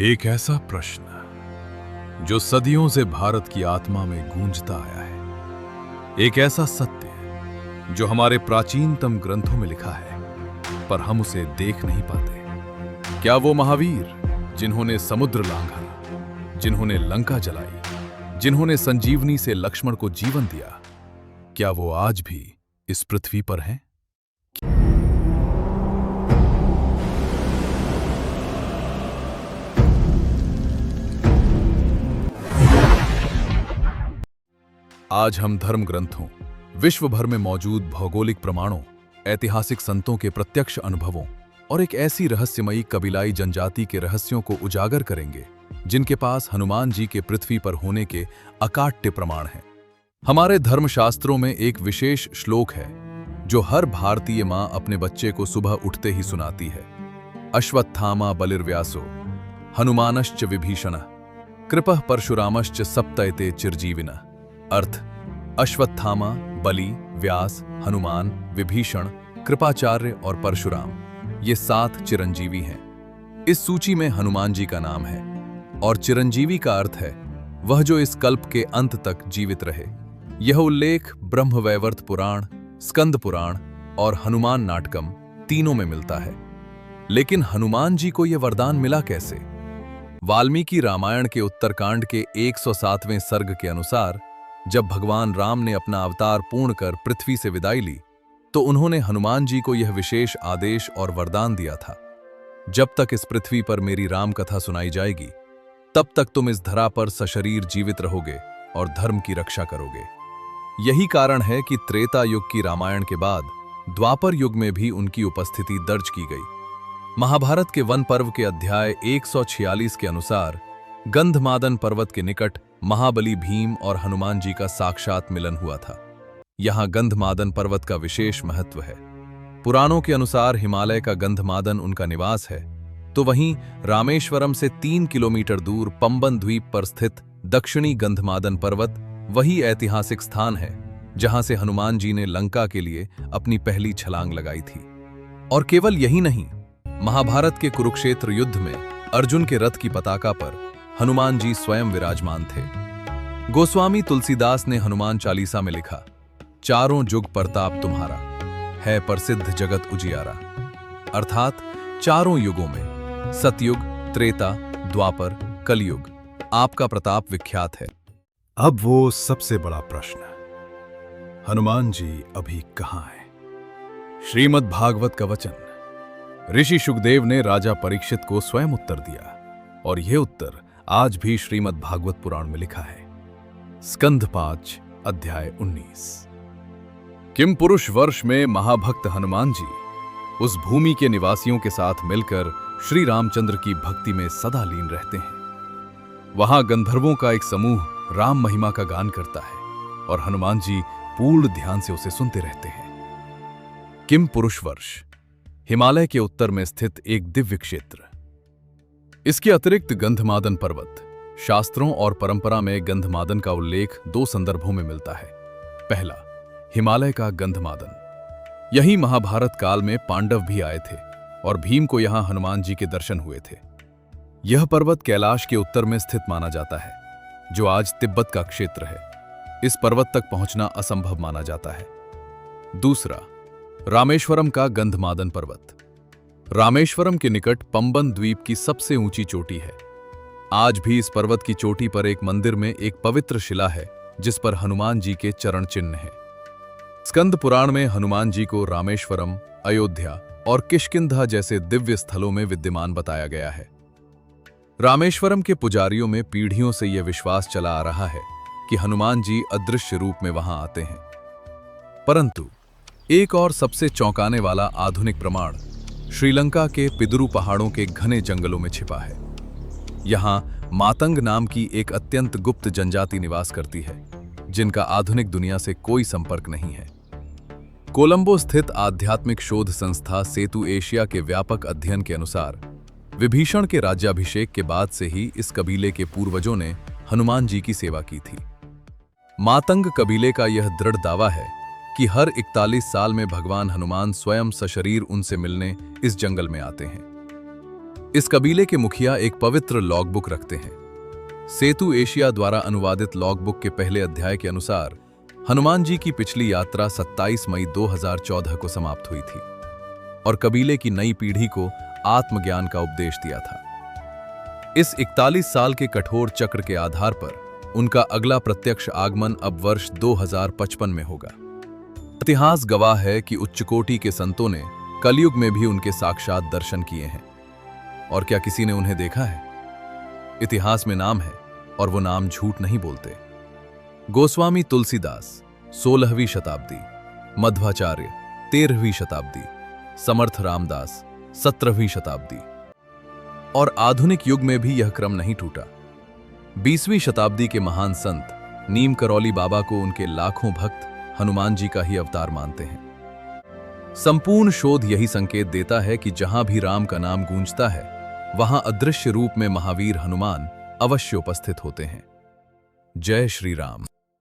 एक ऐसा प्रश्न जो सदियों से भारत की आत्मा में गूंजता आया है, एक ऐसा सत्य जो हमारे प्राचीनतम ग्रंथों में लिखा है पर हम उसे देख नहीं पाते। क्या वो महावीर जिन्होंने समुद्र लांघा, जिन्होंने लंका जलाई, जिन्होंने संजीवनी से लक्ष्मण को जीवन दिया, क्या वो आज भी इस पृथ्वी पर हैं? आज हम धर्म ग्रंथों, विश्व भर में मौजूद भौगोलिक प्रमाणों, ऐतिहासिक संतों के प्रत्यक्ष अनुभवों और एक ऐसी रहस्यमयी कबीलाई जनजाति के रहस्यों को उजागर करेंगे जिनके पास हनुमान जी के पृथ्वी पर होने के अकाट्य प्रमाण हैं। हमारे धर्मशास्त्रों में एक विशेष श्लोक है जो हर भारतीय मां अपने बच्चे को सुबह उठते ही सुनाती है। अश्वत्थामा बलिर्व्यासो हनुमानश्च विभीषणः कृपः परशुरामश्च सप्तैते चिरजीविनः। अर्थ, अश्वत्थामा, बलि, व्यास, हनुमान, विभीषण, कृपाचार्य और परशुराम ये 7 चिरंजीवी हैं। इस सूची में हनुमान जी का नाम है और चिरंजीवी का अर्थ है वह जो इस कल्प के अंत तक जीवित रहे। यह उल्लेख ब्रह्मवैवर्त पुराण, स्कंद पुराण और हनुमान नाटकम तीनों में मिलता है। लेकिन हनुमान जी को यह वरदान मिला कैसे? वाल्मीकि रामायण के उत्तरकांड के 107वें सर्ग के अनुसार जब भगवान राम ने अपना अवतार पूर्ण कर पृथ्वी से विदाई ली तो उन्होंने हनुमान जी को यह विशेष आदेश और वरदान दिया था, जब तक इस पृथ्वी पर मेरी राम कथा सुनाई जाएगी तब तक तुम इस धरा पर सशरीर जीवित रहोगे और धर्म की रक्षा करोगे। यही कारण है कि त्रेता युग की रामायण के बाद द्वापर युग में भी उनकी उपस्थिति दर्ज की गई। महाभारत के वन पर्व के अध्याय 146 के अनुसार गंधमादन पर्वत के निकट महाबली भीम और हनुमान जी का साक्षात मिलन हुआ था। यहां गंधमादन पर्वत का विशेष महत्व है। पुराणों के अनुसार हिमालय का गंधमादन उनका निवास है, तो वहीं रामेश्वरम से 3 किलोमीटर दूर पंबन द्वीप पर स्थित दक्षिणी गंधमादन पर्वत वही ऐतिहासिक स्थान है जहां से हनुमान जी ने लंका के लिए अपनी पहली छलांग लगाई थी। और केवल यही नहीं, महाभारत के कुरुक्षेत्र युद्ध में अर्जुन के रथ की पताका पर हनुमान जी स्वयं विराजमान थे। गोस्वामी तुलसीदास ने हनुमान चालीसा में लिखा, चारों जुग प्रताप तुम्हारा, है प्रसिद्ध जगत उजियारा। अर्थात चारों युगों में सतयुग, त्रेता, द्वापर, कलयुग आपका प्रताप विख्यात है। अब वो सबसे बड़ा प्रश्न, हनुमान जी अभी कहां हैं? श्रीमद् भागवत का वचन ऋषि शुकदेव ने राजा परीक्षित को स्वयं उत्तर दिया और यह उत्तर आज भी श्रीमद् भागवत पुराण में लिखा है। स्कंध 5 अध्याय 19। किम पुरुष वर्ष में महाभक्त हनुमान जी उस भूमि के निवासियों के साथ मिलकर श्री रामचंद्र की भक्ति में सदा लीन रहते हैं। वहां गंधर्वों का एक समूह राम महिमा का गान करता है और हनुमान जी पूर्ण ध्यान से उसे सुनते रहते हैं। किम पुरुष वर्ष हिमालय के उत्तर में स्थित एक दिव्य क्षेत्र। इसके अतिरिक्त गंधमादन पर्वत, शास्त्रों और परंपरा में गंधमादन का उल्लेख 2 संदर्भों में मिलता है। पहला, हिमालय का गंधमादन। यही महाभारत काल में पांडव भी आए थे और भीम को यहां हनुमान जी के दर्शन हुए थे। यह पर्वत कैलाश के उत्तर में स्थित माना जाता है, जो आज तिब्बत का क्षेत्र है। इस पर्वत तक पहुंचना असंभव माना जाता है। दूसरा, रामेश्वरम का गंधमादन पर्वत। रामेश्वरम के निकट पंबन द्वीप की सबसे ऊंची चोटी है। आज भी इस पर्वत की चोटी पर एक मंदिर में एक पवित्र शिला है जिस पर हनुमान जी के चरण चिन्ह हैं। स्कंद पुराण में हनुमान जी को रामेश्वरम, अयोध्या और किष्किंधा जैसे दिव्य स्थलों में विद्यमान बताया गया है। रामेश्वरम के पुजारियों में पीढ़ियों से यह विश्वास चला आ रहा है कि हनुमान जी अदृश्य रूप में वहां आते हैं। परंतु एक और सबसे चौंकाने वाला आधुनिक प्रमाण श्रीलंका के पिदुरु पहाड़ों के घने जंगलों में छिपा है। यहां मातंग नाम की एक अत्यंत गुप्त जनजाति निवास करती है जिनका आधुनिक दुनिया से कोई संपर्क नहीं है। कोलंबो स्थित आध्यात्मिक शोध संस्था सेतु एशिया के व्यापक अध्ययन के अनुसार विभीषण के राज्याभिषेक के बाद से ही इस कबीले के पूर्वजों ने हनुमान जी की सेवा की थी। मातंग कबीले का यह दृढ़ दावा है कि हर 41 साल में भगवान हनुमान स्वयं सशरीर उनसे मिलने इस जंगल में आते हैं। इस कबीले के मुखिया एक पवित्र लॉगबुक रखते हैं। सेतु एशिया द्वारा अनुवादित लॉगबुक के पहले अध्याय के अनुसार हनुमान जी की पिछली यात्रा 27 मई 2014 को समाप्त हुई थी और कबीले की नई पीढ़ी को आत्मज्ञान का उपदेश दिया था। इस 41 साल के कठोर चक्र के आधार पर उनका अगला प्रत्यक्ष आगमन अब वर्ष 2055 में होगा। इतिहास गवाह है कि उच्च कोटि के संतों ने कलयुग में भी उनके साक्षात दर्शन किए हैं। और क्या किसी ने उन्हें देखा है? इतिहास में नाम है और वो नाम झूठ नहीं बोलते। गोस्वामी तुलसीदास 16वीं शताब्दी, मध्वाचार्य 13वीं शताब्दी, समर्थ रामदास 17वीं शताब्दी, और आधुनिक युग में भी यह क्रम नहीं टूटा। 20वीं शताब्दी के महान संत नीम करौली बाबा को उनके लाखों भक्त हनुमान जी का ही अवतार मानते हैं। संपूर्ण शोध यही संकेत देता है कि जहां भी राम का नाम गूंजता है, वहां अदृश्य रूप में महावीर हनुमान अवश्य उपस्थित होते हैं। जय श्री राम।